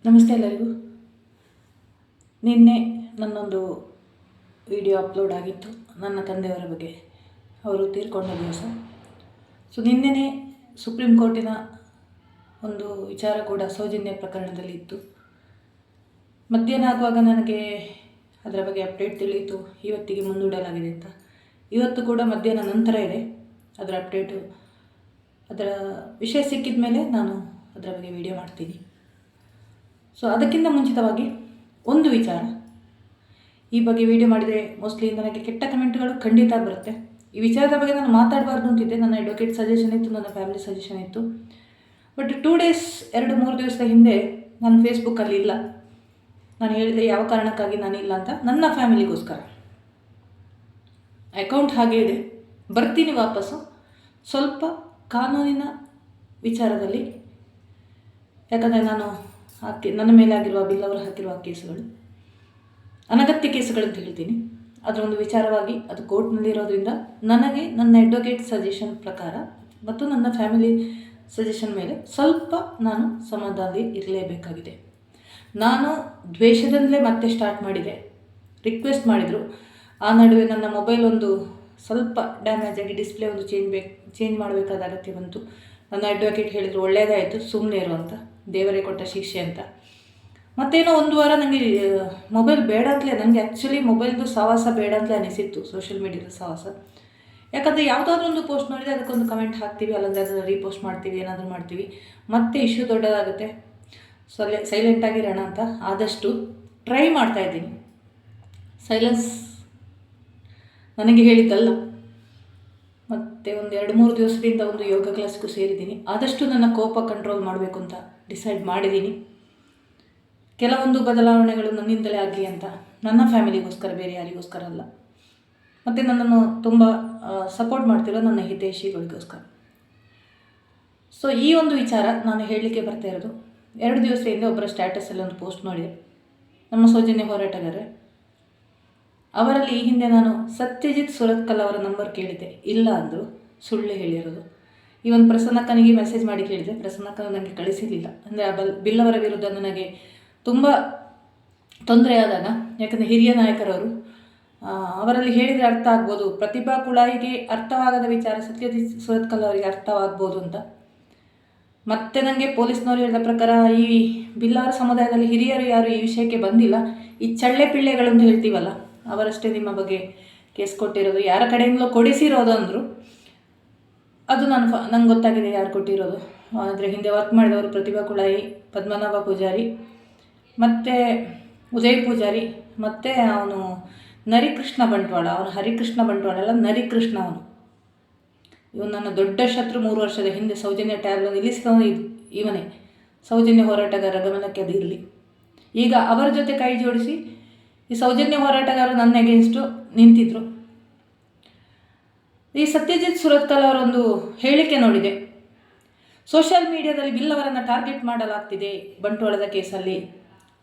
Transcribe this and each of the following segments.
ನಮಸ್ತೆ ಎಲ್ಲರಿಗೂ. ನಿನ್ನೆ ನನ್ನೊಂದು ವಿಡಿಯೋ ಅಪ್ಲೋಡ್ ಆಗಿತ್ತು ನನ್ನ ತಂದೆಯವರ ಬಗ್ಗೆ. ಅವರು ತೀರ್ಕೊಂಡ ದಿವಸ. ನಿನ್ನೆನೇ ಸುಪ್ರೀಂ ಕೋರ್ಟಿನ ಒಂದು ವಿಚಾರ ಕೂಡ ಸೌಜನ್ಯ ಪ್ರಕರಣದಲ್ಲಿ ಇತ್ತು. ಮಧ್ಯಾಹ್ನ ಆಗುವಾಗ ನನಗೆ ಅದರ ಬಗ್ಗೆ ಅಪ್ಡೇಟ್ ತಿಳಿಯಿತು, ಇವತ್ತಿಗೆ ಮುಂದೂಡಲಾಗಿದೆ ಅಂತ. ಇವತ್ತು ಕೂಡ ಮಧ್ಯಾಹ್ನ ನಂತರ ಇದೆ ಅದರ ಅಪ್ಡೇಟು. ಅದರ ವಿಷಯ ಸಿಕ್ಕಿದ ಮೇಲೆ ನಾನು ಅದರ ಬಗ್ಗೆ ವಿಡಿಯೋ ಮಾಡ್ತೀನಿ. ಅದಕ್ಕಿಂತ ಮುಂಚಿತವಾಗಿ ಒಂದು ವಿಚಾರ, ಈ ಬಗ್ಗೆ ವಿಡಿಯೋ ಮಾಡಿದರೆ ಮೋಸ್ಟ್ಲಿ ನನಗೆ ಕೆಟ್ಟ ಕಮೆಂಟ್ಗಳು ಖಂಡಿತ ಬರುತ್ತೆ. ಈ ವಿಚಾರದ ಬಗ್ಗೆ ನಾನು ಮಾತಾಡಬಾರ್ದು ಅಂತಿದ್ದೆ. ನನ್ನ ಅಡ್ವೊಕೇಟ್ ಸಜೆಷನ್ ಇತ್ತು, ನನ್ನ ಫ್ಯಾಮಿಲಿ ಸಜೆಷನ್ ಇತ್ತು. ಬಟ್ 2 ಡೇಸ್ 2-3 ದಿವಸದ ಹಿಂದೆ ನಾನು ಫೇಸ್ಬುಕ್ಕಲ್ಲಿ ಇಲ್ಲ. ನಾನು ಹೇಳಿದೆ ಯಾವ ಕಾರಣಕ್ಕಾಗಿ ನಾನಿಲ್ಲ ಅಂತ. ನನ್ನ ಫ್ಯಾಮಿಲಿಗೋಸ್ಕರ ಅಕೌಂಟ್ ಹಾಗೆ ಇದೆ, ಬರ್ತೀನಿ ವಾಪಸ್ಸು. ಸ್ವಲ್ಪ ಕಾನೂನಿನ ವಿಚಾರದಲ್ಲಿ, ಯಾಕಂದರೆ ನಾನು ನನ್ನ ಮೇಲೆ ಆಗಿರುವ ಬಿಲ್ ಅವರು ಹಾಕಿರುವ ಕೇಸುಗಳು ಅನಗತ್ಯ ಕೇಸುಗಳು ಅಂತ ಹೇಳ್ತೀನಿ. ಅದರ ಒಂದು ವಿಚಾರವಾಗಿ ಅದು ಕೋರ್ಟ್ನಲ್ಲಿರೋದ್ರಿಂದ ನನಗೆ ನನ್ನ ಅಡ್ವೊಕೇಟ್ ಸಜೆಷನ್ ಪ್ರಕಾರ ಮತ್ತು ನನ್ನ ಫ್ಯಾಮಿಲಿ ಸಜೆಷನ್ ಮೇಲೆ ಸ್ವಲ್ಪ ನಾನು ಸಮಾಧಾನದಲ್ಲಿ ಇರಲೇಬೇಕಾಗಿದೆ. ನಾನು ದ್ವೇಷದಿಂದಲೇ ಮತ್ತೆ ಸ್ಟಾರ್ಟ್ ಮಾಡಿದೆ. ರಿಕ್ವೆಸ್ಟ್ ಮಾಡಿದರು. ಆ ನಡುವೆ ನನ್ನ ಮೊಬೈಲ್ ಒಂದು ಸ್ವಲ್ಪ ಡ್ಯಾಮೇಜ್ ಆಗಿ ಡಿಸ್ಪ್ಲೇ ಒಂದು ಚೇಂಜ್ ಮಾಡಬೇಕಾದ ಅಗತ್ಯ ಬಂತು. ನನ್ನ ಅಡ್ವೊಕೇಟ್ ಹೇಳಿದರು ಒಳ್ಳೆಯದಾಯಿತು, ಸುಮ್ಮನೆ ಇರು ಅಂತ, ದೇವರೇ ಕೊಟ್ಟ ಶಿಕ್ಷೆ ಅಂತ. ಮತ್ತೇನೋ ಒಂದು ವಾರ ನನಗೆ ಮೊಬೈಲ್ ಬೇಡ ಅಂತಲೇ, ನನಗೆ ಆ್ಯಕ್ಚುಲಿ ಮೊಬೈಲ್ದು ಸಹವಾಸ ಬೇಡ ಅಂತಲೇ ಅನಿಸಿತ್ತು, ಸೋಷಿಯಲ್ ಮೀಡಿಯಾದ ಸಹವಾಸ. ಯಾಕಂದರೆ ಯಾವುದಾದ್ರೂ ಒಂದು ಪೋಸ್ಟ್ ನೋಡಿದರೆ ಅದಕ್ಕೊಂದು ಕಮೆಂಟ್ ಹಾಕ್ತೀವಿ, ಅಲ್ಲಂದರೆ ಅದನ್ನು ರೀಪೋಸ್ಟ್ ಮಾಡ್ತೀವಿ, ಏನಾದರೂ ಮಾಡ್ತೀವಿ, ಮತ್ತೆ ಇಶ್ಯೂ ದೊಡ್ಡದಾಗುತ್ತೆ. ಸೈಲೆಂಟಾಗಿರೋಣ ಅಂತ ಆದಷ್ಟು ಟ್ರೈ ಮಾಡ್ತಾಯಿದ್ದೀನಿ. ಸೈಲೆನ್ಸ್ ನನಗೆ ಹೇಳಿದ್ದಲ್ಲ. ಮತ್ತು ಒಂದು 2-3 ದಿವಸದಿಂದ ಒಂದು ಯೋಗ ಕ್ಲಾಸ್ಗೂ ಸೇರಿದ್ದೀನಿ. ಆದಷ್ಟು ನನ್ನ ಕೋಪ ಕಂಟ್ರೋಲ್ ಮಾಡಬೇಕು ಅಂತ ಡಿಸೈಡ್ ಮಾಡಿದ್ದೀನಿ. ಕೆಲವೊಂದು ಬದಲಾವಣೆಗಳು ನನ್ನಿಂದಲೇ ಆಗಲಿ ಅಂತ, ನನ್ನ ಫ್ಯಾಮಿಲಿಗೋಸ್ಕರ, ಬೇರೆ ಯಾರಿಗೋಸ್ಕರ ಅಲ್ಲ. ಮತ್ತು ನನ್ನನ್ನು ತುಂಬ ಸಪೋರ್ಟ್ ಮಾಡ್ತಿರೋ ನನ್ನ ಹಿತೈಷಿಗಳಿಗೋಸ್ಕರ. ಈ ಒಂದು ವಿಚಾರ ನಾನು ಹೇಳಲಿಕ್ಕೆ ಬರ್ತಾ ಇರೋದು. 2 ದಿವಸದಿಂದ ಒಬ್ಬರ ಸ್ಟ್ಯಾಟಸಲ್ಲಿ ಒಂದು ಪೋಸ್ಟ್ ನೋಡಿದೆ. ನಮ್ಮ ಸೌಜನ್ಯ ಹೋರಾಟಗಾರರೇ, ಅವರಲ್ಲಿ ಈ ಹಿಂದೆ ನಾನು ಸತ್ಯಜಿತ್ ಸುರತ್ಕಲ್ ಅವರ ನಂಬರ್ ಕೇಳಿದ್ದೆ, ಇಲ್ಲ ಅಂದರು, ಸುಳ್ಳು ಹೇಳಿರೋದು. ಈ ಒಂದು ಪ್ರಸನ್ನಕ್ಕನಿಗೆ ಮೆಸೇಜ್ ಮಾಡಿ ಕೇಳಿದೆ, ಪ್ರಸನ್ನಕ್ಕನ ನನಗೆ ಕಳಿಸಿರಲಿಲ್ಲ. ಅಂದರೆ ಬಿಲ್ ಅವರ ವಿರುದ್ಧ ನನಗೆ ತುಂಬ ತೊಂದರೆ ಆದಾಗ, ಯಾಕಂದರೆ ಹಿರಿಯ ನಾಯಕರವರು, ಅವರಲ್ಲಿ ಹೇಳಿದರೆ ಅರ್ಥ ಆಗ್ಬೋದು, ಪ್ರತಿಭಾ ಕುಳಾಯಿಗೆ ಅರ್ಥವಾಗದ ವಿಚಾರ ಸತ್ಯಜಿತ್ ಸುರತ್ಕಲ್ ಅವರಿಗೆ ಅರ್ಥವಾಗ್ಬೋದು ಅಂತ. ಮತ್ತು ನನಗೆ ಪೊಲೀಸ್ನವರು ಹೇಳಿದ ಪ್ರಕಾರ ಈ ಬಿಲ್ ಅವರ ಸಮುದಾಯದಲ್ಲಿ ಹಿರಿಯರು ಯಾರು ಈ ವಿಷಯಕ್ಕೆ ಬಂದಿಲ್ಲ, ಈ ಚಳ್ಳೆ ಪಿಳ್ಳೆಗಳು ಅಂತ ಹೇಳ್ತೀವಲ್ಲ, ಅವರಷ್ಟೇ ನಿಮ್ಮ ಬಗ್ಗೆ ಕೇಸ್ ಕೊಟ್ಟಿರೋದು, ಯಾರ ಕಡೆಯಿಂದಲೋ ಕೊಡಿಸಿರೋದು ಅಂದರು. ಅದು ನಂಗೆ ಗೊತ್ತಾಗಿದೆ ಯಾರು ಕೊಟ್ಟಿರೋದು. ಆದರೆ ಹಿಂದೆ ವರ್ಕ್ ಮಾಡಿದವರು ಪ್ರತಿಭಾ ಕುಳಾಯಿ, ಪದ್ಮನಾಭ ಪೂಜಾರಿ, ಮತ್ತು ಉದಯ್ ಪೂಜಾರಿ, ಮತ್ತು ಅವನು ನರಿಕೃಷ್ಣ ಬಂಟ್ವಾಳ. ಅವನು ಹರಿಕೃಷ್ಣ ಬಂಟ್ವಾಳ ಅಲ್ಲ, ನರಿಕೃಷ್ಣ ಅವನು. ಇವನು ನನ್ನ ದೊಡ್ಡ ಶತ್ರು. 3 ವರ್ಷದ ಹಿಂದೆ ಸೌಜನ್ಯ ಟ್ಯಾಬ್ನ ನಿಲ್ಲಿಸಿದವನು ಇವನೇ. ಸೌಜನ್ಯ ಹೋರಾಟಗಾರ ಗಮನಕ್ಕೆ ಅದು ಇರಲಿ. ಈಗ ಅವರ ಜೊತೆ ಕೈ ಜೋಡಿಸಿ ಈ ಸೌಜನ್ಯ ಹೋರಾಟಗಾರರು ನನ್ನ ಅಗೇನ್ಸ್ಟು ನಿಂತಿದ್ರು. ಈ ಸತ್ಯಜಿತ್ ಸುರತ್ಕಲ್ ಅವರೊಂದು ಹೇಳಿಕೆ ನೋಡಿದೆ. ಸೋಷಿಯಲ್ ಮೀಡಿಯಾದಲ್ಲಿ ಬಿಲ್ ಅವರನ್ನು ಟಾರ್ಗೆಟ್ ಮಾಡಲಾಗ್ತಿದೆ ಬಂಟ್ವಾಳದ ಕೇಸಲ್ಲಿ.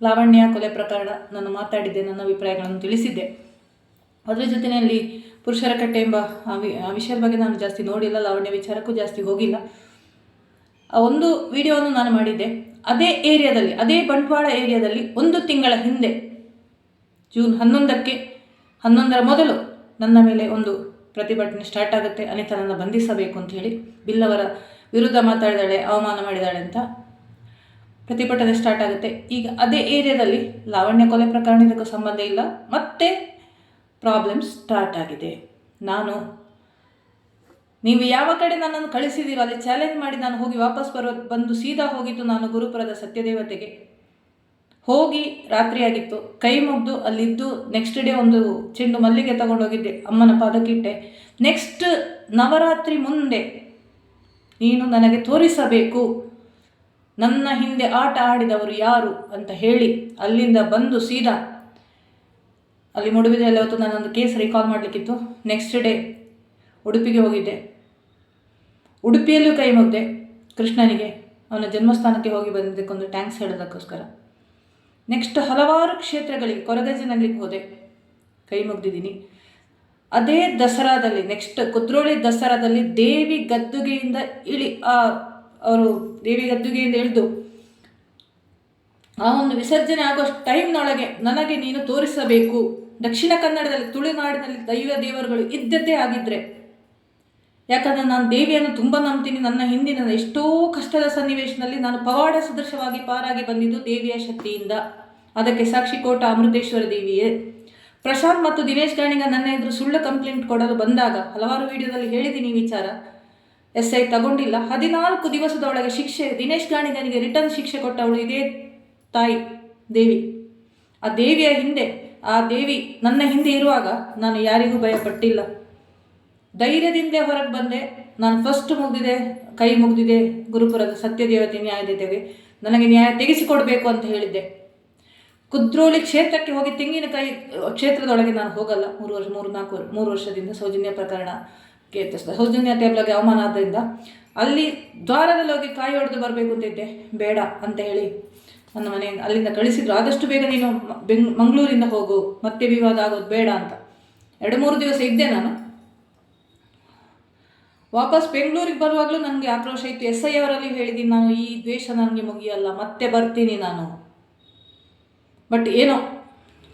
ಲಾವಣ್ಯ ಕೊಲೆ ಪ್ರಕರಣ ನಾನು ಮಾತಾಡಿದ್ದೆ, ನನ್ನ ಅಭಿಪ್ರಾಯಗಳನ್ನು ತಿಳಿಸಿದ್ದೆ. ಅದರ ಜೊತೆಯಲ್ಲಿ ಪುರುಷರ ಕಟ್ಟೆ ಎಂಬ ಆ ವಿಷಯದ ಬಗ್ಗೆ ನಾನು ಜಾಸ್ತಿ ನೋಡಿಲ್ಲ, ಲಾವಣ್ಯ ವಿಚಾರಕ್ಕೂ ಜಾಸ್ತಿ ಹೋಗಿಲ್ಲ. ಆ ಒಂದು ವಿಡಿಯೋವನ್ನು ನಾನು ಮಾಡಿದ್ದೆ. ಅದೇ ಏರಿಯಾದಲ್ಲಿ, ಅದೇ ಬಂಟ್ವಾಳ ಏರಿಯಾದಲ್ಲಿ 1 ತಿಂಗಳ ಹಿಂದೆ ಜೂನ್ 11ಕ್ಕೆ, 11ರ ಮೊದಲು ನನ್ನ ಮೇಲೆ ಒಂದು ಪ್ರತಿಭಟನೆ ಸ್ಟಾರ್ಟ್ ಆಗುತ್ತೆ. ಅನಿತಾನನ್ನು ಬಂಧಿಸಬೇಕು ಅಂತ ಹೇಳಿ, ಬಿಲ್ ಅವರ ವಿರುದ್ಧ ಮಾತಾಡಿದಾಳೆ, ಅವಮಾನ ಮಾಡಿದಾಳೆ ಅಂತ ಪ್ರತಿಭಟನೆ ಸ್ಟಾರ್ಟ್ ಆಗುತ್ತೆ. ಈಗ ಅದೇ ಏರಿಯಾದಲ್ಲಿ ಲಾವಣ್ಯ ಕೊಲೆ ಪ್ರಕರಣ ಇದಕ್ಕೂ ಸಂಬಂಧ ಇಲ್ಲ, ಮತ್ತೆ ಪ್ರಾಬ್ಲಮ್ ಸ್ಟಾರ್ಟ್ ಆಗಿದೆ. ನೀವು ಯಾವ ಕಡೆ ನನ್ನನ್ನು ಕಳಿಸಿದ್ದೀರೋ ಅಲ್ಲಿ ಚಾಲೆಂಜ್ ಮಾಡಿ ನಾನು ಹೋಗಿ ವಾಪಸ್ ಬಂದು ಸೀದಾ ಹೋಗಿದ್ದು ನಾನು ಗುರುಪುರದ ಸತ್ಯದೇವತೆಗೆ ಹೋಗಿ. ರಾತ್ರಿ ಆಗಿತ್ತು, ಕೈ ಮುಗ್ದು ಅಲ್ಲಿದ್ದು ನೆಕ್ಸ್ಟ್ ಡೇ ಒಂದು ಚೆಂಡು ಮಲ್ಲಿಗೆ ತಗೊಂಡೋಗಿದ್ದೆ, ಅಮ್ಮನ ಪಾದಕ್ಕಿಟ್ಟೆ. ನೆಕ್ಸ್ಟ್ ನವರಾತ್ರಿ ಮುಂದೆ ನೀನು ನನಗೆ ತೋರಿಸಬೇಕು ನನ್ನ ಹಿಂದೆ ಆಟ ಆಡಿದವರು ಯಾರು ಅಂತ ಹೇಳಿ ಅಲ್ಲಿಂದ ಬಂದು ಸೀದಾ ಅಲ್ಲಿ ಮೂಡುಬಿದಿರೆಯಲ್ಲಿ ಅವತ್ತು ನಾನೊಂದು ಕೇಸ್ ರಿಕಾಲ್ ಮಾಡಲಿಕ್ಕಿತ್ತು. ನೆಕ್ಸ್ಟ್ ಡೇ ಉಡುಪಿಗೆ ಹೋಗಿದ್ದೆ. ಉಡುಪಿಯಲ್ಲೂ ಕೈ ಮುಗ್ದೆ ಕೃಷ್ಣನಿಗೆ, ಅವನ ಜನ್ಮಸ್ಥಾನಕ್ಕೆ ಹೋಗಿ ಬಂದಿದ್ದಕ್ಕೊಂದು ಟ್ಯಾಂಕ್ಸ್ ಹೇಳೋದಕ್ಕೋಸ್ಕರ. ನೆಕ್ಸ್ಟ್ ಹಲವಾರು ಕ್ಷೇತ್ರಗಳಿಗೆ, ಕೊರಗಜ್ಜಿನಲ್ಲಿ ಹೋದೆ, ಕೈ ಮುಗ್ದಿದ್ದೀನಿ. ಅದೇ ದಸರಾದಲ್ಲಿ, ನೆಕ್ಸ್ಟ್ ಕುದ್ರೋಳಿ ದಸರಾದಲ್ಲಿ ದೇವಿ ಗದ್ದುಗೆಯಿಂದ ಅವರು ದೇವಿ ಗದ್ದುಗೆಯಿಂದ ಇಳಿದು ಆ ಒಂದು ವಿಸರ್ಜನೆ ಆಗುವಷ್ಟು ಟೈಮ್ನೊಳಗೆ ನನಗೆ ನೀನು ತೋರಿಸಬೇಕು. ದಕ್ಷಿಣ ಕನ್ನಡದಲ್ಲಿ ತುಳುನಾಡಿನಲ್ಲಿ ದೇವರುಗಳು ಇದ್ದದ್ದೇ ಆಗಿದ್ದರೆ, ಯಾಕಂದರೆ ನಾನು ದೇವಿಯನ್ನು ತುಂಬ ನಂಬ್ತೀನಿ. ನನ್ನ ಹಿಂದಿನ ಎಷ್ಟೋ ಕಷ್ಟದ ಸನ್ನಿವೇಶದಲ್ಲಿ ನಾನು ಪವಾಡ ಸದೃಶವಾಗಿ ಪಾರಾಗಿ ಬಂದಿದ್ದು ದೇವಿಯ ಶಕ್ತಿಯಿಂದ. ಅದಕ್ಕೆ ಸಾಕ್ಷಿ ಕೋಟ ಅಮೃತೇಶ್ವರ ದೇವಿಯೇ. ಪ್ರಶಾಂತ್ ಮತ್ತು ದಿನೇಶ್ ಗಾಣಿಗ ನನ್ನ ಎದುರು ಸುಳ್ಳು ಕಂಪ್ಲೇಂಟ್ ಕೊಡಲು ಬಂದಾಗ ಹಲವಾರು ವಿಡಿಯೋದಲ್ಲಿ ಹೇಳಿದ್ದೀನಿ ಈ ವಿಚಾರ. SI ತಗೊಂಡಿಲ್ಲ. 14 ದಿವಸದೊಳಗೆ ಶಿಕ್ಷೆ, ದಿನೇಶ್ ಗಾಣಿಗನಿಗೆ ರಿಟರ್ನ್ ಶಿಕ್ಷೆ ಕೊಟ್ಟವಳು ಇದೇ ತಾಯಿ ದೇವಿ. ಆ ದೇವಿಯ ಹಿಂದೆ, ಆ ದೇವಿ ನನ್ನ ಹಿಂದೆ ಇರುವಾಗ ನಾನು ಯಾರಿಗೂ ಭಯಪಟ್ಟಿಲ್ಲ. ಧೈರ್ಯದಿಂದಲೇ ಹೊರಗೆ ಬಂದೆ. ನಾನು ಫಸ್ಟ್ ಕೈ ಮುಗಿದಿದೆ ಗುರುಪುರದ ಸತ್ಯದೇವತೆ ನ್ಯಾಯದೇವತೆಗೆ. ನನಗೆ ನ್ಯಾಯ ತೆಗೆಸಿಕೊಡ್ಬೇಕು ಅಂತ ಹೇಳಿದ್ದೆ. ಕುದ್ರೋಳಿ ಕ್ಷೇತ್ರಕ್ಕೆ ಹೋಗಿ ತೆಂಗಿನಕಾಯಿ ಕ್ಷೇತ್ರದೊಳಗೆ ನಾನು ಹೋಗಲ್ಲ. 3 ವರ್ಷದಿಂದ ಸೌಜನ್ಯ ಪ್ರಕರಣಕ್ಕೆ, ಸೌಜನ್ಯ ಟೇಬ್ಲಗೆ ಅವಮಾನ ಆದ್ದರಿಂದ ಅಲ್ಲಿ ದ್ವಾರದಲ್ಲಿ ಹೋಗಿ ಕಾಯಿ ಹೊಡೆದು ಬರಬೇಕು ಅಂತಿದ್ದೆ. ಬೇಡ ಅಂತ ಹೇಳಿ ನನ್ನ ಮನೆಯಿಂದ ಅಲ್ಲಿಂದ ಕಳಿಸಿದ್ರು. ಆದಷ್ಟು ಬೇಗ ನೀನು ಮಂಗಳೂರಿಂದ ಹೋಗು, ಮತ್ತೆ ವಿವಾದ ಆಗೋದು ಬೇಡ ಅಂತ. 2-3 ದಿವಸ ಇದ್ದೆ ನಾನು. ವಾಪಸ್ ಬೆಂಗಳೂರಿಗೆ ಬರುವಾಗಲೂ ನನಗೆ ಆಕ್ರೋಶ ಇತ್ತು. SI ಅವರಲ್ಲಿ ಹೇಳಿದ್ದೀನಿ, ನಾನು ಈ ದ್ವೇಷ ನನಗೆ ಮುಗಿಯಲ್ಲ, ಮತ್ತೆ ಬರ್ತೀನಿ ನಾನು. ಬಟ್ ಏನೋ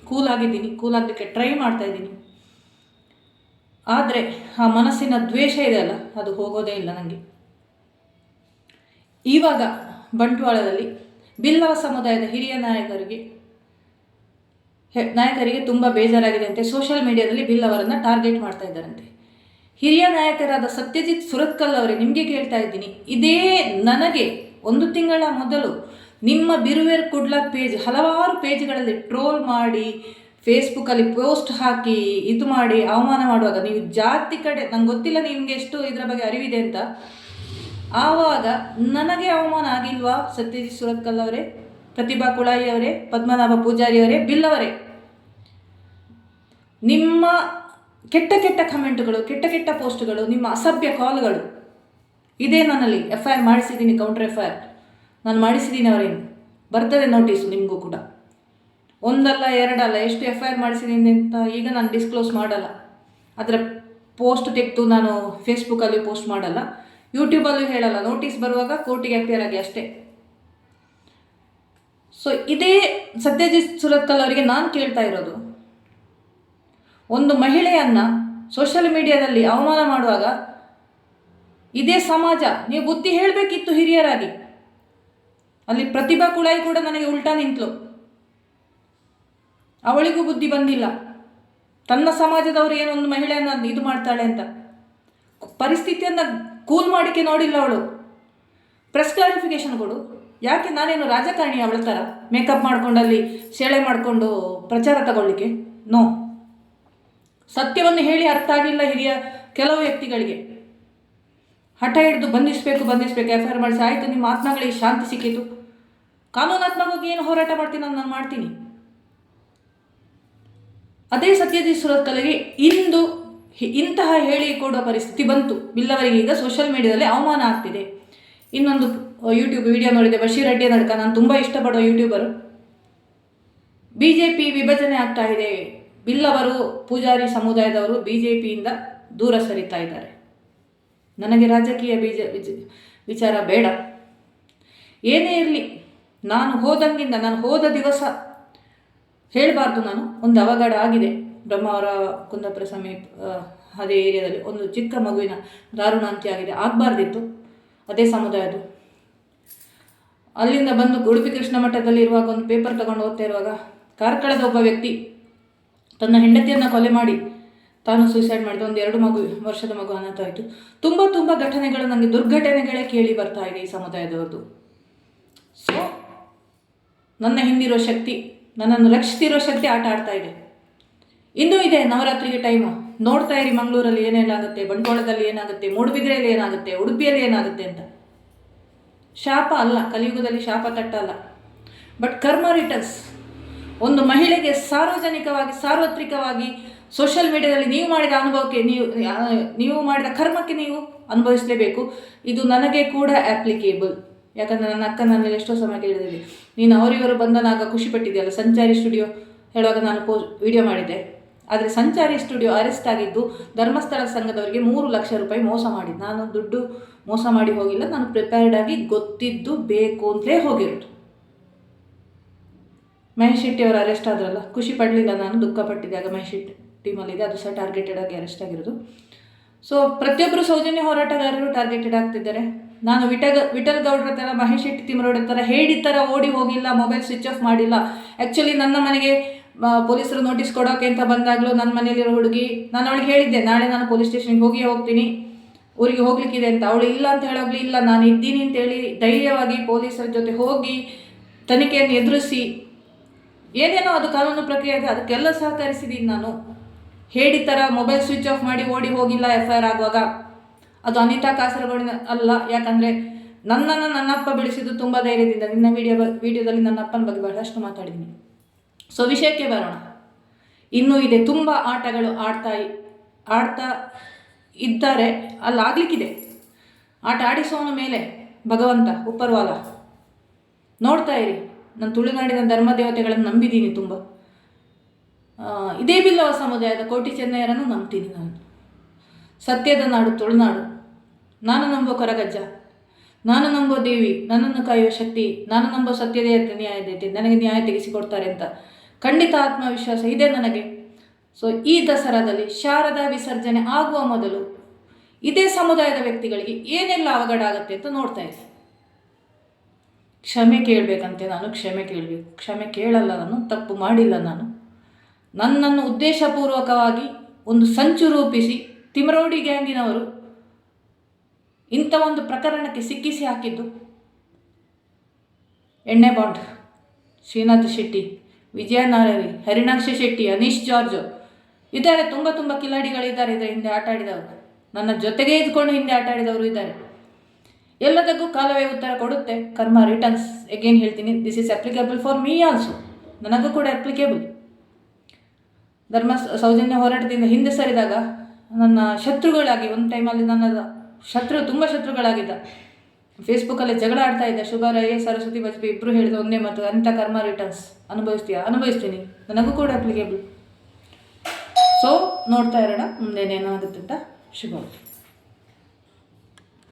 ಕೂಲಾಗಲಿಕ್ಕೆ ಟ್ರೈ ಮಾಡ್ತಾಯಿದ್ದೀನಿ. ಆದರೆ ಆ ಮನಸ್ಸಿನ ದ್ವೇಷ ಇದೆಯಲ್ಲ, ಅದು ಹೋಗೋದೇ ಇಲ್ಲ ನನಗೆ. ಇವಾಗ ಬಂಟ್ವಾಳದಲ್ಲಿ ಬಿಲ್ಲವ ಸಮುದಾಯದ ಹಿರಿಯ ನಾಯಕರಿಗೆ ತುಂಬ ಬೇಜಾರಾಗಿದೆ ಅಂತೆ. ಸೋಷಿಯಲ್ ಮೀಡಿಯಾದಲ್ಲಿ ಬಿಲ್ಲವರನ್ನು ಟಾರ್ಗೆಟ್ ಮಾಡ್ತಾ ಇದ್ದಾರಂತೆ. ಹಿರಿಯ ನಾಯಕರಾದ ಸತ್ಯಜಿತ್ ಸುರತ್ಕಲ್ ಅವರೇ, ನಿಮಗೆ ಕೇಳ್ತಾ ಇದ್ದೀನಿ, ಇದೇ ನನಗೆ 1 ತಿಂಗಳ ಮೊದಲು ನಿಮ್ಮ ಬಿರುವೇರ್ ಕುಡ್ಲ ಪೇಜ್, ಹಲವಾರು ಪೇಜ್ಗಳಲ್ಲಿ ಟ್ರೋಲ್ ಮಾಡಿ, ಫೇಸ್ಬುಕ್ಕಲ್ಲಿ ಪೋಸ್ಟ್ ಹಾಕಿ, ಇದು ಮಾಡಿ ಅವಮಾನ ಮಾಡುವಾಗ ನೀವು ಜಾತಿ ಕಡೆ, ನಂಗೆ ಗೊತ್ತಿಲ್ಲ ನಿಮಗೆ ಎಷ್ಟು ಇದರ ಬಗ್ಗೆ ಅರಿವಿದೆ ಅಂತ, ಆವಾಗ ನನಗೆ ಅವಮಾನ ಆಗಿಲ್ವಾ? ಸತ್ಯಜಿತ್ ಸುರತ್ಕಲ್ ಅವರೇ, ಪ್ರತಿಭಾ ಕುಳಾಯಿ ಅವರೇ, ಪದ್ಮನಾಭ ಪೂಜಾರಿ ಅವರೇ, ಬಿಲ್ಲವರೇ, ನಿಮ್ಮ ಕೆಟ್ಟ ಕಮೆಂಟ್ಗಳು, ಕೆಟ್ಟ ಪೋಸ್ಟ್ಗಳು, ನಿಮ್ಮ ಅಸಭ್ಯ ಕಾಲ್ಗಳು, ಇದೇ ನನ್ನಲ್ಲಿ FIR ಮಾಡಿಸಿದ್ದೀನಿ. ಕೌಂಟರ್ FIR ನಾನು ಮಾಡಿಸಿದ್ದೀನಿ. ಅವರೇನು ಬರ್ತದೆ ನೋಟಿಸು ನಿಮಗೂ ಕೂಡ. 1 ಅಲ್ಲ 2 ಅಲ್ಲ, ಎಷ್ಟು FIR ಮಾಡಿಸಿದ್ದೀನಿ ಅಂತ ಈಗ ನಾನು ಡಿಸ್ಕ್ಲೋಸ್ ಮಾಡಲ್ಲ. ಅದರ ಪೋಸ್ಟ್ ತೆಗೆದು ನಾನು ಫೇಸ್ಬುಕ್ಕಲ್ಲಿ ಪೋಸ್ಟ್ ಮಾಡಲ್ಲ, ಯೂಟ್ಯೂಬಲ್ಲೂ ಹೇಳಲ್ಲ. ನೋಟಿಸ್ ಬರುವಾಗ ಕೋರ್ಟಿಗೆ ಅಪಿಯರ್ ಆಗಿ ಅಷ್ಟೇ. ಸೊ ಇದೇ ಸತ್ಯಜಿತ್ ಸುರತ್ಕಲ್ ಅವರಿಗೆ ನಾನು ಕೇಳ್ತಾ ಇರೋದು, ಒಂದು ಮಹಿಳೆಯನ್ನು ಸೋಷಿಯಲ್ ಮೀಡಿಯಾದಲ್ಲಿ ಅವಮಾನ ಮಾಡುವಾಗ ಇದೇ ಸಮಾಜ ನೀವು ಬುದ್ಧಿ ಹೇಳಬೇಕಿತ್ತು ಹಿರಿಯರಾಗಿ. ಅಲ್ಲಿ ಪ್ರತಿಭಾ ಕುಳಾಯಿ ಕೂಡ ನನಗೆ ಉಲ್ಟಾ ನಿಂತಳು. ಅವಳಿಗೂ ಬುದ್ಧಿ ಬಂದಿಲ್ಲ. ತನ್ನ ಸಮಾಜದವರು ಏನೊಂದು ಮಹಿಳೆಯನ್ನು ಇದು ಮಾಡ್ತಾಳೆ ಅಂತ ಪರಿಸ್ಥಿತಿಯನ್ನು ಕೂಲ್ ಮಾಡಿಕೆ ನೋಡಿಲ್ಲ ಅವಳು. ಪ್ರೆಸ್ ಕ್ಲಾರಿಫಿಕೇಶನ್ ಕೊಡು. ಯಾಕೆ ನಾನೇನು ರಾಜಕಾರಣಿ ಅವಳ ಥರ ಮೇಕಪ್ ಮಾಡ್ಕೊಂಡಲ್ಲಿ ಸೆಳೆ ಮಾಡಿಕೊಂಡು ಪ್ರಚಾರ ತಗೊಳ್ಳಿಕ್ಕೆ? ನೋ. ಸತ್ಯವನ್ನು ಹೇಳಿ ಅರ್ಥ ಆಗಿಲ್ಲ ಕೆಲವು ವ್ಯಕ್ತಿಗಳಿಗೆ. ಹಠ ಹಿಡಿದು ಬಂಧಿಸಬೇಕು FIR ಮಾಡಿಸಿ, ಆಯಿತು ನಿಮ್ಮ ಆತ್ಮಗಳಿಗೆ ಶಾಂತಿ ಸಿಕ್ಕಿತು. ಕಾನೂನಾತ್ಮಕವಾಗಿ ಏನು ಹೋರಾಟ ಮಾಡ್ತೀನಿ ನಾನು ಮಾಡ್ತೀನಿ. ಅದೇ ಸತ್ಯಜಿತ್ ಸುರತ್ಕಲ್ಗೆ ಇಂದು ಇಂತಹ ಹೇಳಿ ಕೊಡುವ ಪರಿಸ್ಥಿತಿ ಬಂತು. ಬಿಲ್ಲವರಿಗೆ ಈಗ ಸೋಷಿಯಲ್ ಮೀಡಿಯಾದಲ್ಲಿ ಅವಮಾನ ಆಗ್ತಿದೆ. ಇನ್ನೊಂದು ಯೂಟ್ಯೂಬ್ ವಿಡಿಯೋ ನೋಡಿದೆ, ಬಶೀರ್ ಅಡ್ಡಿ ನಡ್ಕ, ನಾನು ತುಂಬ ಇಷ್ಟಪಡೋ ಯೂಟ್ಯೂಬರು. BJP ವಿಭಜನೆ ಆಗ್ತಾ ಇದೆ, ಬಿಲ್ಲವರು ಪೂಜಾರಿ ಸಮುದಾಯದವರು BJPಯಿಂದ ದೂರ ಸರಿತಾ ಇದ್ದಾರೆ. ನನಗೆ ರಾಜಕೀಯ ವಿಚಾರ ಬೇಡ. ಏನೇ ಇರಲಿ, ನಾನು ಹೋದ ದಿವಸ ಹೇಳಬಾರ್ದು. ನಾನು ಒಂದು ಅವಘಡ ಆಗಿದೆ ಬ್ರಹ್ಮಾವರ ಕುಂದಾಪುರ ಸಮೀಪ, ಅದೇ ಏರಿಯಾದಲ್ಲಿ ಒಂದು ಚಿಕ್ಕ ಮಗುವಿನ ದಾರುಣ ಅಂತ್ಯ ಆಗಿದೆ. ಆಗಬಾರ್ದಿತ್ತು. ಅದೇ ಸಮುದಾಯದು. ಅಲ್ಲಿಂದ ಬಂದು ಉಡುಪಿ ಕೃಷ್ಣ ಮಠದಲ್ಲಿ ಇರುವಾಗ ಒಂದು ಪೇಪರ್ ತಗೊಂಡು ಓದ್ತಾ ಇರುವಾಗ ಕಾರ್ಕಳದ ಒಬ್ಬ ವ್ಯಕ್ತಿ ತನ್ನ ಹೆಂಡತಿಯನ್ನು ಕೊಲೆ ಮಾಡಿ ತಾನು ಸೂಸೈಡ್ ಮಾಡಿದ. 1-2 ವರ್ಷದ ಮಗು ಅನಾಥ ಆಯಿತು. ತುಂಬ ಘಟನೆಗಳು, ನನಗೆ ದುರ್ಘಟನೆಗಳೇ ಕೇಳಿ ಬರ್ತಾ ಇದೆ ಈ ಸಮುದಾಯದವ್ರದ್ದು. ಸೊ ನನ್ನ ಹಿಂದಿರೋ ಶಕ್ತಿ, ನನ್ನನ್ನು ರಕ್ಷಿಸಿರೋ ಶಕ್ತಿ ಆಟ ಆಡ್ತಾ ಇದೆ. ಇನ್ನೂ ಇದೆ ನವರಾತ್ರಿಗೆ ಟೈಮು. ನೋಡ್ತಾ ಇರಿ ಮಂಗಳೂರಲ್ಲಿ ಏನೇನಾಗುತ್ತೆ, ಬಂಟ್ವಾಳದಲ್ಲಿ ಏನಾಗುತ್ತೆ, ಮೂಡುಬಿದ್ರೆಯಲ್ಲಿ ಏನಾಗುತ್ತೆ, ಉಡುಪಿಯಲ್ಲಿ ಏನಾಗುತ್ತೆ ಅಂತ. ಶಾಪ ಅಲ್ಲ, ಕಲಿಯುಗದಲ್ಲಿ ಶಾಪ ತಟ್ಟಲ್ಲ. ಬಟ್ ಕರ್ಮ ರಿಟರ್ನ್ಸ್. ಒಂದು ಮಹಿಳೆಗೆ ಸಾರ್ವತ್ರಿಕವಾಗಿ ಸೋಷಿಯಲ್ ಮೀಡಿಯಾದಲ್ಲಿ ನೀವು ಮಾಡಿದ ಅನುಭವಕ್ಕೆ ನೀವು ಮಾಡಿದ ಕರ್ಮಕ್ಕೆ ನೀವು ಅನುಭವಿಸಲೇಬೇಕು. ಇದು ನನಗೆ ಕೂಡ ಅಪ್ಲಿಕೇಬಲ್. ಯಾಕಂದರೆ ನನ್ನ ಅಕ್ಕ ನನ್ನಲ್ಲಿ ಎಷ್ಟೋ ಸಮಯ ಕೇಳಿದೆ, ನೀನು ಅವರಿವರು ಬಂದನಾಗ ಖುಷಿಪಟ್ಟಿದೆಯಲ್ಲ. ಸಂಚಾರಿ ಸ್ಟುಡಿಯೋ ಹೇಳುವಾಗ ನಾನು ವಿಡಿಯೋ ಮಾಡಿದ್ದೆ. ಆದರೆ ಸಂಚಾರಿ ಸ್ಟುಡಿಯೋ ಅರೆಸ್ಟ್ ಆಗಿದ್ದು ಧರ್ಮಸ್ಥಳ ಸಂಘದವರಿಗೆ 3 ಲಕ್ಷ ರೂಪಾಯಿ ಮೋಸ ಮಾಡಿದ್ದು. ನಾನು ದುಡ್ಡು ಮೋಸ ಮಾಡಿ ಹೋಗಿಲ್ಲ, ನಾನು ಪ್ರಿಪೇರ್ಡ್ ಆಗಿ ಗೊತ್ತಿದ್ದು ಬೇಕು ಅಂತಲೇ ಹೋಗಿರೋದು. ಮಹೇಶ್ ಶೆಟ್ಟಿ ಅವರು ಅರೆಸ್ಟ್ ಆದ್ರಲ್ಲ, ಖುಷಿ ಪಡಲಿಲ್ಲ ನಾನು, ದುಃಖ ಪಟ್ಟಿದ್ದೆ. ಆಗ ಮಹೇಶ್ ಶೆಟ್ಟಿ ಟೀಮಲ್ಲಿದೆ, ಅದು ಸಹ ಟಾರ್ಗೆಟೆಡ್ ಆಗಿ ಅರೆಸ್ಟ್ ಆಗಿರೋದು. ಸೊ ಪ್ರತಿಯೊಬ್ಬರು ಸೌಜನ್ಯ ಹೋರಾಟಗಾರರು ಟಾರ್ಗೆಟೆಡ್ ಆಗ್ತಿದ್ದಾರೆ. ನಾನು ವಿಠಲ್ ಗೌಡ್ರ ಥರ, ಮಹೇಶ್ ಶೆಟ್ಟಿ ತಿಮ್ಮರೋಡ ಥರ ಹೇಡಿ ಥರ ಓಡಿ ಹೋಗಿಲ್ಲ, ಮೊಬೈಲ್ ಸ್ವಿಚ್ ಆಫ್ ಮಾಡಿಲ್ಲ. ಆ್ಯಕ್ಚುಲಿ ನನ್ನ ಮನೆಗೆ ಪೊಲೀಸರು ನೋಟಿಸ್ ಕೊಡೋಕೆ ಅಂತ ಬಂದಾಗಲೂ ನನ್ನ ಮನೆಯಲ್ಲಿರೋ ಹುಡುಗಿ, ನಾನು ಅವಳಿಗೆ ಹೇಳಿದ್ದೆ ನಾಳೆ ನಾನು ಪೊಲೀಸ್ ಸ್ಟೇಷನ್ಗೆ ಹೋಗ್ತೀನಿ, ಊರಿಗೆ ಹೋಗ್ಲಿಕ್ಕಿದೆ ಅಂತ. ಅವಳು ಇಲ್ಲ ಅಂತ ಹೇಳೋಗ್ಲಿ, ಇಲ್ಲ ನಾನು ಇದ್ದೀನಿ ಅಂತೇಳಿ ಧೈರ್ಯವಾಗಿ ಪೊಲೀಸರ ಜೊತೆ ಹೋಗಿ ತನಿಖೆಯನ್ನು ಎದುರಿಸಿ, ಏನೇನೋ ಅದು ಕಾನೂನು ಪ್ರಕ್ರಿಯೆ ಇದೆ, ಅದಕ್ಕೆಲ್ಲ ಸಹಕರಿಸಿದ್ದೀನಿ ನಾನು. ಹೇಡಿ ಥರ ಮೊಬೈಲ್ ಸ್ವಿಚ್ ಆಫ್ ಮಾಡಿ ಓಡಿ ಹೋಗಿಲ್ಲ FIR ಆಗುವಾಗ. ಅದು ಅನಿತಾ ಕಾಸರಗೋಡಿನ ಅಲ್ಲ, ಯಾಕಂದರೆ ನನ್ನನ್ನು ನನ್ನಪ್ಪ ಬೆಳೆಸಿದ್ದು ತುಂಬ ಧೈರ್ಯದಿಂದ. ನಿನ್ನ ವಿಡಿಯೋದಲ್ಲಿ ನನ್ನ ಅಪ್ಪನ ಬಗ್ಗೆ ಬಹಳಷ್ಟು ಮಾತಾಡಿದ್ದೀನಿ. ಸೊ ವಿಷಯಕ್ಕೆ ಬರೋಣ. ಇನ್ನೂ ಇದೆ, ತುಂಬ ಆಟಗಳು ಆಡ್ತಾ ಇದ್ದಾರೆ, ಅಲ್ಲಾಗಲಿಕ್ಕಿದೆ. ಆಟ ಆಡಿಸೋನ ಮೇಲೆ ಭಗವಂತ ಉಪ್ಪರ್ವಾಲ. ನೋಡ್ತಾ ಇರಿ, ನಾನು ತುಳುನಾಡಿನ ಧರ್ಮ ದೇವತೆಗಳನ್ನು ನಂಬಿದ್ದೀನಿ ತುಂಬ. ಇದೇ ಬಿಲ್ಲವ ಸಮುದಾಯದ ಕೋಟಿ ಚೆನ್ನಯ್ಯರನ್ನು ನಂಬ್ತೀನಿ ನಾನು. ಸತ್ಯದ ನಾಡು ತುಳುನಾಡು. ನಾನು ನಂಬೋ ಕೊರಗಜ್ಜ, ನಾನು ನಂಬೋ ದೇವಿ, ನನ್ನನ್ನು ಕಾಯುವ ಶಕ್ತಿ, ನಾನು ನಂಬೋ ಸತ್ಯದೇವತೆ, ನ್ಯಾಯದೇವತೆ ನನಗೆ ನ್ಯಾಯ ತೆಗೆಸಿಕೊಡ್ತಾರೆ ಅಂತ ಖಂಡಿತ ಆತ್ಮವಿಶ್ವಾಸ ಇದೆ ನನಗೆ. ಸೊ ಈ ದಸರಾದಲ್ಲಿ ಶಾರದಾ ವಿಸರ್ಜನೆ ಆಗುವ ಮೊದಲು ಇದೇ ಸಮುದಾಯದ ವ್ಯಕ್ತಿಗಳಿಗೆ ಏನೆಲ್ಲ ಅವಘಡ ಆಗುತ್ತೆ ಅಂತ ನೋಡ್ತಾ ಇದ್ದೆ. ಕ್ಷಮೆ ಕೇಳಬೇಕಂತೆ ನಾನು, ಕ್ಷಮೆ ಕೇಳಬೇಕು. ಕ್ಷಮೆ ಕೇಳಲ್ಲ ನಾನು, ತಪ್ಪು ಮಾಡಿಲ್ಲ ನಾನು. ನನ್ನನ್ನು ಉದ್ದೇಶಪೂರ್ವಕವಾಗಿ ಒಂದು ಸಂಚು ರೂಪಿಸಿ ತಿಮರೋಡಿ ಗ್ಯಾಂಗಿನವರು ಇಂಥ ಒಂದು ಪ್ರಕರಣಕ್ಕೆ ಸಿಕ್ಕಿಸಿ ಹಾಕಿದ್ದು. ಎಣ್ಣೆ ಬಾಂಡ್, ಶ್ರೀನಾಥ್ ಶೆಟ್ಟಿ, ವಿಜಯ ನಾರವಿ, ಹರಿಣಾಕ್ಷ ಶೆಟ್ಟಿ, ಅನೀಶ್ ಜಾರ್ಜ್ ಇದ್ದಾರೆ. ತುಂಬ ಕಿಲಾಡಿಗಳಿದ್ದಾರೆ ಇದರ ಹಿಂದೆ ಆಟ ಆಡಿದವರು. ನನ್ನ ಜೊತೆಗೆ ಇದ್ಕೊಂಡು ಹಿಂದೆ ಆಟ ಆಡಿದವರು ಇದ್ದಾರೆ. ಎಲ್ಲದಕ್ಕೂ ಕಾಲವೇ ಉತ್ತರ ಕೊಡುತ್ತೆ. ಕರ್ಮ ರಿಟರ್ನ್ಸ್. ಎಗೇನ್ ಹೇಳ್ತೀನಿ, this is applicable for me also. ನನಗೂ ಕೂಡ ಅಪ್ಲಿಕೇಬಲ್. ಧರ್ಮ ಸೌಜನ್ಯ ಹೋರಾಟದಿಂದ ಹಿಂದೆ ಸರಿದಾಗ ನನ್ನ ಶತ್ರುಗಳಾಗಿ, ಒಂದು ಟೈಮಲ್ಲಿ ನನ್ನ ತುಂಬ ಶತ್ರುಗಳಾಗಿದ್ದ, ಫೇಸ್ಬುಕ್ಕಲ್ಲಿ ಜಗಳ ಆಡ್ತಾ ಇದ್ದ ಶುಭಾರಯ್ಯ, ಸರಸ್ವತಿ ವಾಜಪೇಯಿ ಇಬ್ಬರು ಹೇಳಿದ ಒಂದೇ ಮಾತು, ಅಂಥ ಕರ್ಮ ರಿಟರ್ನ್ಸ್. ಅನುಭವಿಸ್ತೀನಿ, ನನಗೂ ಕೂಡ ಅಪ್ಲಿಕೇಬಲ್. ಸೊ ನೋಡ್ತಾ ಇರೋಣ ಮುಂದೇನೇನಾಗುತ್ತೆ ಅಂತ. ಶುಭ.